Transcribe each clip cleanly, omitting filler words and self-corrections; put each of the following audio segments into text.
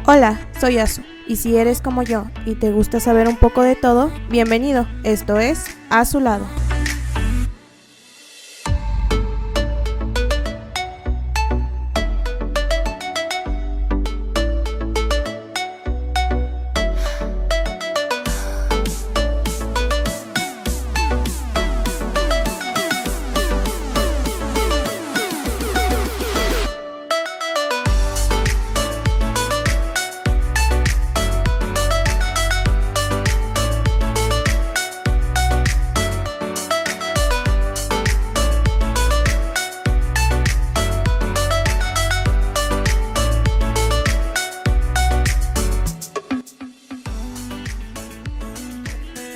Hola, soy Azu, y si eres como yo y te gusta saber un poco de todo, bienvenido, esto es A Su Lado.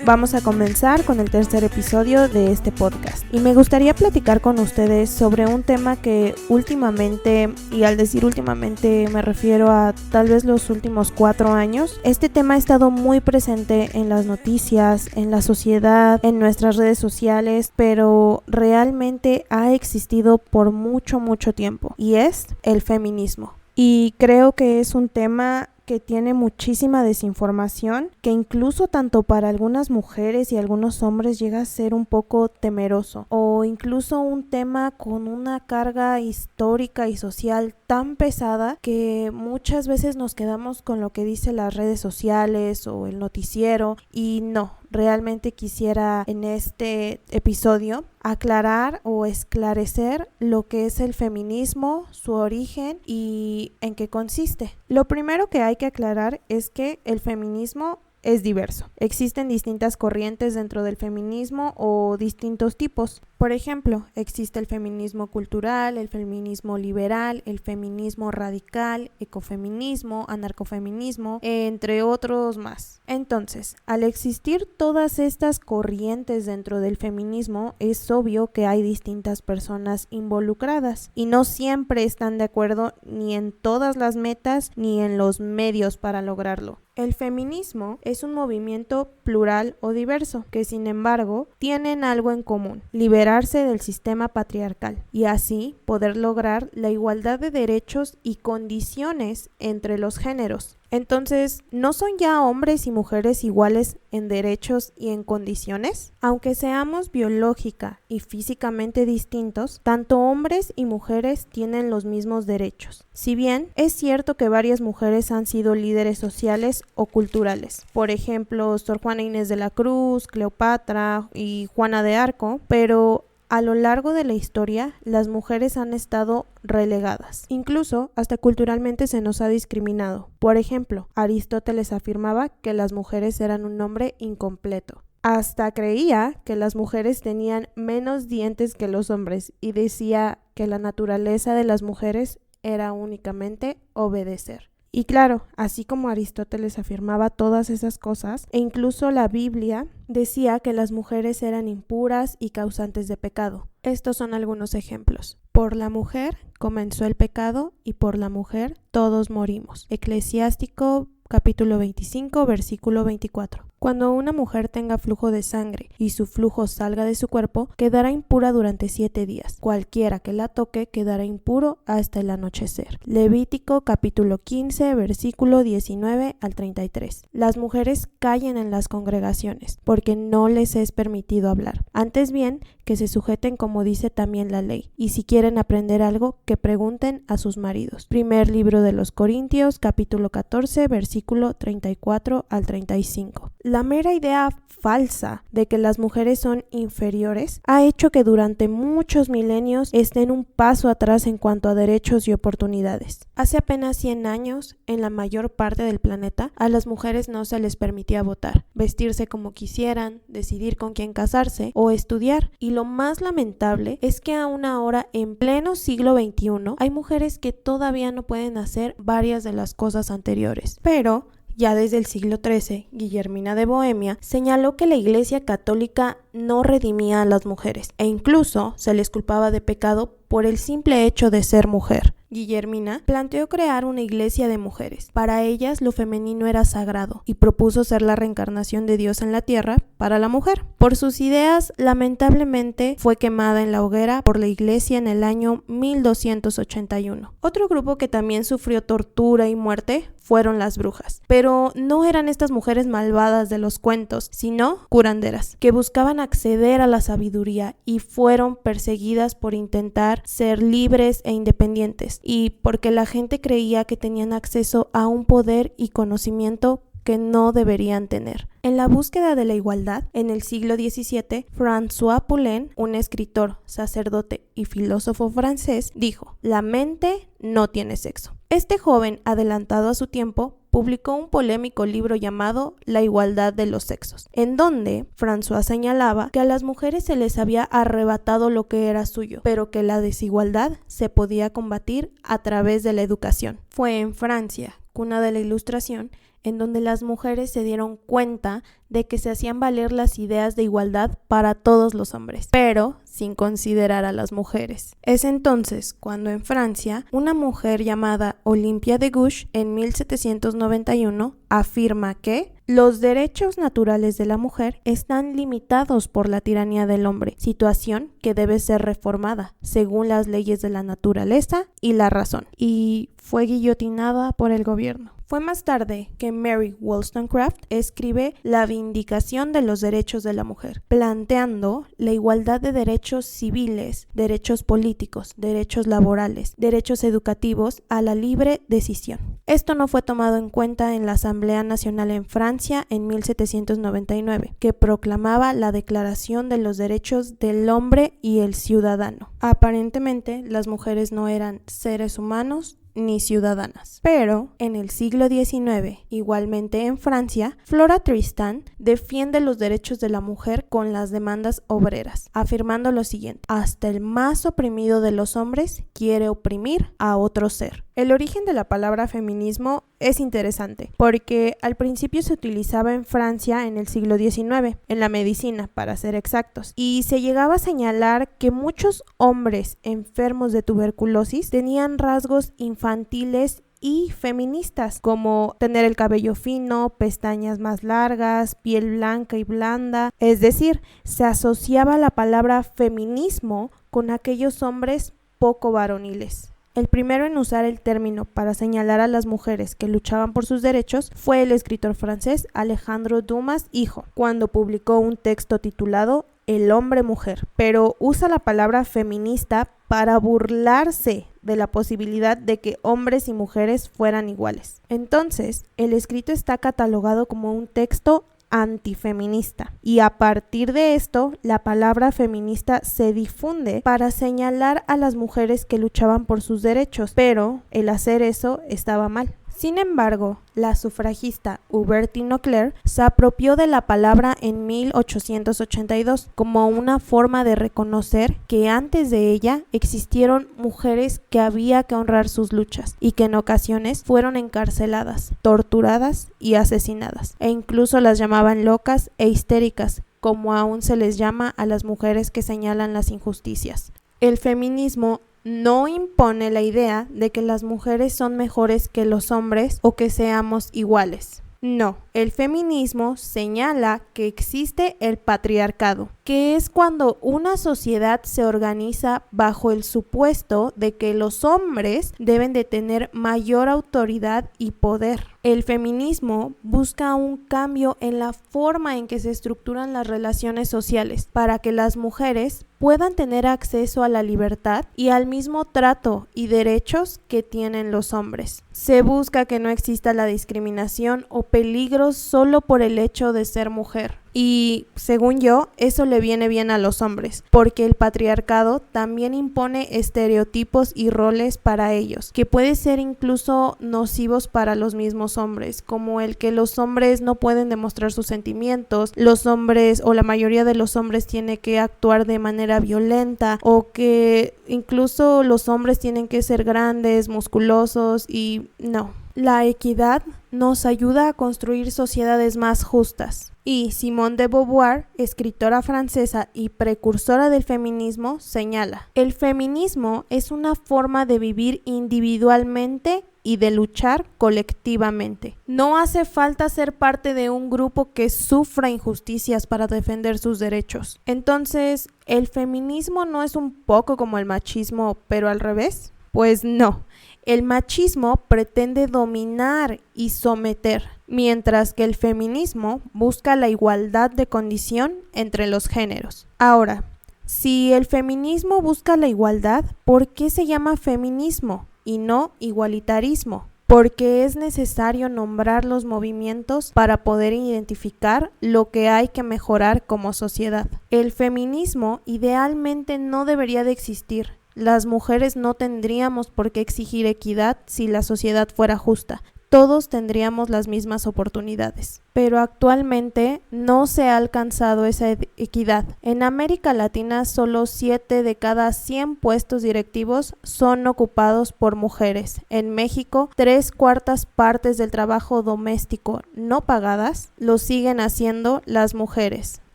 Vamos a comenzar con el tercer episodio de este podcast y me gustaría platicar con ustedes sobre un tema que últimamente, y al decir últimamente me refiero a tal vez los últimos 4 años, este tema ha estado muy presente en las noticias, en la sociedad, en nuestras redes sociales, pero realmente ha existido por mucho tiempo, y es el feminismo. Y creo que es un tema que tiene muchísima desinformación, que incluso tanto para algunas mujeres y algunos hombres llega a ser un poco temeroso, o incluso un tema con una carga histórica y social tan pesada que muchas veces nos quedamos con lo que dicen las redes sociales o el noticiero, y no. Realmente quisiera en este episodio aclarar o esclarecer lo que es el feminismo, su origen y en qué consiste. Lo primero que hay que aclarar es que el feminismo es diverso. Existen distintas corrientes dentro del feminismo o distintos tipos. Por ejemplo, existe el feminismo cultural, el feminismo liberal, el feminismo radical, ecofeminismo, anarcofeminismo, entre otros más. Entonces, al existir todas estas corrientes dentro del feminismo, es obvio que hay distintas personas involucradas y no siempre están de acuerdo ni en todas las metas ni en los medios para lograrlo. El feminismo es un movimiento plural o diverso que, sin embargo, tienen algo en común: liberarse del sistema patriarcal y así poder lograr la igualdad de derechos y condiciones entre los géneros. Entonces, ¿no son ya hombres y mujeres iguales en derechos y en condiciones? Aunque seamos biológica y físicamente distintos, tanto hombres y mujeres tienen los mismos derechos. Si bien es cierto que varias mujeres han sido líderes sociales o culturales, por ejemplo, Sor Juana Inés de la Cruz, Cleopatra y Juana de Arco, pero a lo largo de la historia, las mujeres han estado relegadas. Incluso, hasta culturalmente se nos ha discriminado. Por ejemplo, Aristóteles afirmaba que las mujeres eran un nombre incompleto. Hasta creía que las mujeres tenían menos dientes que los hombres y decía que la naturaleza de las mujeres era únicamente obedecer. Y claro, así como Aristóteles afirmaba todas esas cosas, e incluso la Biblia decía que las mujeres eran impuras y causantes de pecado. Estos son algunos ejemplos. Por la mujer comenzó el pecado y por la mujer todos morimos. Eclesiástico capítulo 25, versículo 24. Cuando una mujer tenga flujo de sangre y su flujo salga de su cuerpo, quedará impura durante 7 días. Cualquiera que la toque quedará impuro hasta el anochecer. Levítico capítulo 15, versículo 19 al 33. Las mujeres callen en las congregaciones, porque no les es permitido hablar. Antes bien, que se sujeten como dice también la ley, y si quieren aprender algo, que pregunten a sus maridos. Primer libro de los Corintios, capítulo 14, versículo 34 al 35. La mera idea falsa de que las mujeres son inferiores ha hecho que durante muchos milenios estén un paso atrás en cuanto a derechos y oportunidades. Hace apenas 100 años, en la mayor parte del planeta, a las mujeres no se les permitía votar, vestirse como quisieran, decidir con quién casarse o estudiar. Y lo más lamentable es que aún ahora, en pleno siglo XXI, hay mujeres que todavía no pueden hacer varias de las cosas anteriores. Pero ya desde el siglo XIII, Guillermina de Bohemia señaló que la Iglesia Católica no redimía a las mujeres e incluso se les culpaba de pecado por el simple hecho de ser mujer. Guillermina, planteó crear una iglesia de mujeres. Para ellas lo femenino era sagrado y propuso ser la reencarnación de Dios en la tierra para la mujer. Por sus ideas, lamentablemente fue quemada en la hoguera por la iglesia en el año 1281. Otro grupo que también sufrió tortura y muerte fueron las brujas, pero no eran estas mujeres malvadas de los cuentos, sino curanderas, que buscaban acceder a la sabiduría y fueron perseguidas por intentar ser libres e independientes, y porque la gente creía que tenían acceso a un poder y conocimiento que no deberían tener. En la búsqueda de la igualdad, en el siglo XVII, François Poulenc, un escritor, sacerdote y filósofo francés, dijo: "La mente no tiene sexo". Este joven, adelantado a su tiempo, publicó un polémico libro llamado La igualdad de los sexos, en donde François señalaba que a las mujeres se les había arrebatado lo que era suyo, pero que la desigualdad se podía combatir a través de la educación. Fue en Francia, cuna de la Ilustración, en donde las mujeres se dieron cuenta de que se hacían valer las ideas de igualdad para todos los hombres, pero sin considerar a las mujeres. Es entonces cuando en Francia, una mujer llamada Olympia de Gouges, en 1791, afirma que los derechos naturales de la mujer están limitados por la tiranía del hombre, situación que debe ser reformada según las leyes de la naturaleza y la razón, y fue guillotinada por el gobierno. Fue más tarde que Mary Wollstonecraft escribe La Vindicación de los Derechos de la Mujer, planteando la igualdad de derechos civiles, derechos políticos, derechos laborales, derechos educativos a la libre decisión. Esto no fue tomado en cuenta en la Asamblea Nacional en Francia en 1799, que proclamaba la Declaración de los Derechos del Hombre y el Ciudadano. Aparentemente, las mujeres no eran seres humanos ni ciudadanas. Pero en el siglo XIX, igualmente en Francia, Flora Tristan defiende los derechos de la mujer con las demandas obreras, afirmando lo siguiente: hasta el más oprimido de los hombres quiere oprimir a otro ser. El origen de la palabra feminismo es interesante, porque al principio se utilizaba en Francia en el siglo XIX, en la medicina, para ser exactos, y se llegaba a señalar que muchos hombres enfermos de tuberculosis tenían rasgos infantiles y feministas, como tener el cabello fino, pestañas más largas, piel blanca y blanda. Es decir, se asociaba la palabra feminismo con aquellos hombres poco varoniles. El primero en usar el término para señalar a las mujeres que luchaban por sus derechos fue el escritor francés Alejandro Dumas hijo, cuando publicó un texto titulado El hombre-mujer, pero usa la palabra feminista para burlarse de la posibilidad de que hombres y mujeres fueran iguales. Entonces, el escrito está catalogado como un texto antifeminista, y a partir de esto la palabra feminista se difunde para señalar a las mujeres que luchaban por sus derechos, pero el hacer eso estaba mal. Sin embargo, la sufragista Hubertine Auclair se apropió de la palabra en 1882 como una forma de reconocer que antes de ella existieron mujeres que había que honrar sus luchas y que en ocasiones fueron encarceladas, torturadas y asesinadas, e incluso las llamaban locas e histéricas, como aún se les llama a las mujeres que señalan las injusticias. El feminismo no impone la idea de que las mujeres son mejores que los hombres o que seamos iguales. No, el feminismo señala que existe el patriarcado, que es cuando una sociedad se organiza bajo el supuesto de que los hombres deben de tener mayor autoridad y poder. El feminismo busca un cambio en la forma en que se estructuran las relaciones sociales para que las mujeres puedan tener acceso a la libertad y al mismo trato y derechos que tienen los hombres. Se busca que no exista la discriminación o peligros solo por el hecho de ser mujer. Y según yo, eso le viene bien a los hombres, porque el patriarcado también impone estereotipos y roles para ellos, que pueden ser incluso nocivos para los mismos hombres, como el que los hombres no pueden demostrar sus sentimientos, los hombres o la mayoría de los hombres tiene que actuar de manera violenta, o que incluso los hombres tienen que ser grandes, musculosos, y no. La equidad nos ayuda a construir sociedades más justas. Y Simone de Beauvoir, escritora francesa y precursora del feminismo, señala: el feminismo es una forma de vivir individualmente y de luchar colectivamente. No hace falta ser parte de un grupo que sufra injusticias para defender sus derechos. Entonces, ¿el feminismo no es un poco como el machismo, pero al revés? Pues no. El machismo pretende dominar y someter, mientras que el feminismo busca la igualdad de condición entre los géneros. Ahora, si el feminismo busca la igualdad, ¿por qué se llama feminismo y no igualitarismo? Porque es necesario nombrar los movimientos para poder identificar lo que hay que mejorar como sociedad. El feminismo idealmente no debería de existir. Las mujeres no tendríamos por qué exigir equidad si la sociedad fuera justa. Todos tendríamos las mismas oportunidades. Pero actualmente no se ha alcanzado esa equidad. En América Latina, solo 7 de cada 100 puestos directivos son ocupados por mujeres. En México, 3/4 partes del trabajo doméstico no pagadas lo siguen haciendo las mujeres.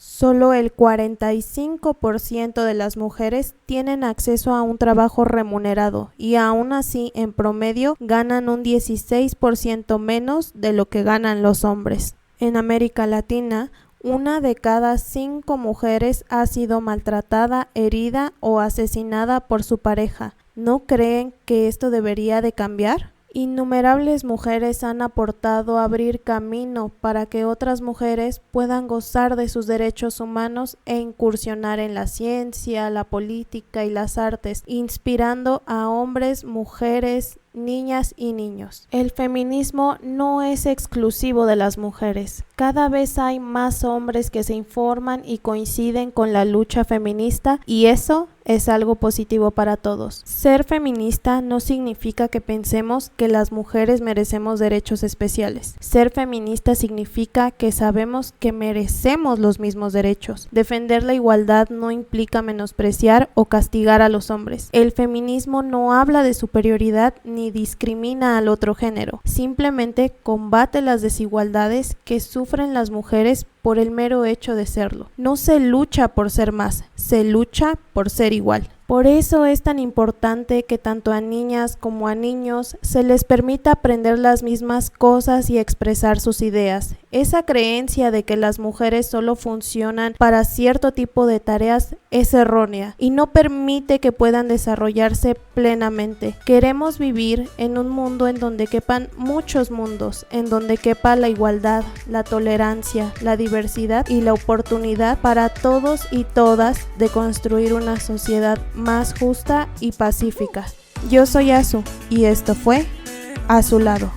Solo el 45% de las mujeres tienen acceso a un trabajo remunerado y aún así, en promedio, ganan un 16% menos de lo que ganan los hombres. En América Latina, 1 de cada 5 mujeres ha sido maltratada, herida o asesinada por su pareja. ¿No creen que esto debería de cambiar? Innumerables mujeres han aportado a abrir camino para que otras mujeres puedan gozar de sus derechos humanos e incursionar en la ciencia, la política y las artes, inspirando a hombres, mujeres, niñas y niños. El feminismo no es exclusivo de las mujeres. Cada vez hay más hombres que se informan y coinciden con la lucha feminista, y eso es algo positivo para todos. Ser feminista no significa que pensemos que las mujeres merecemos derechos especiales. Ser feminista significa que sabemos que merecemos los mismos derechos. Defender la igualdad no implica menospreciar o castigar a los hombres. El feminismo no habla de superioridad ni discrimina al otro género. Simplemente combate las desigualdades que sufren las mujeres por el mero hecho de serlo. No se lucha por ser más, se lucha por ser igual. Por eso es tan importante que tanto a niñas como a niños se les permita aprender las mismas cosas y expresar sus ideas. Esa creencia de que las mujeres solo funcionan para cierto tipo de tareas es errónea y no permite que puedan desarrollarse plenamente. Queremos vivir en un mundo en donde quepan muchos mundos, en donde quepa la igualdad, la tolerancia, la diversidad y la oportunidad para todos y todas de construir una sociedad más justa y pacífica. Yo soy Azu y esto fue A Su Lado.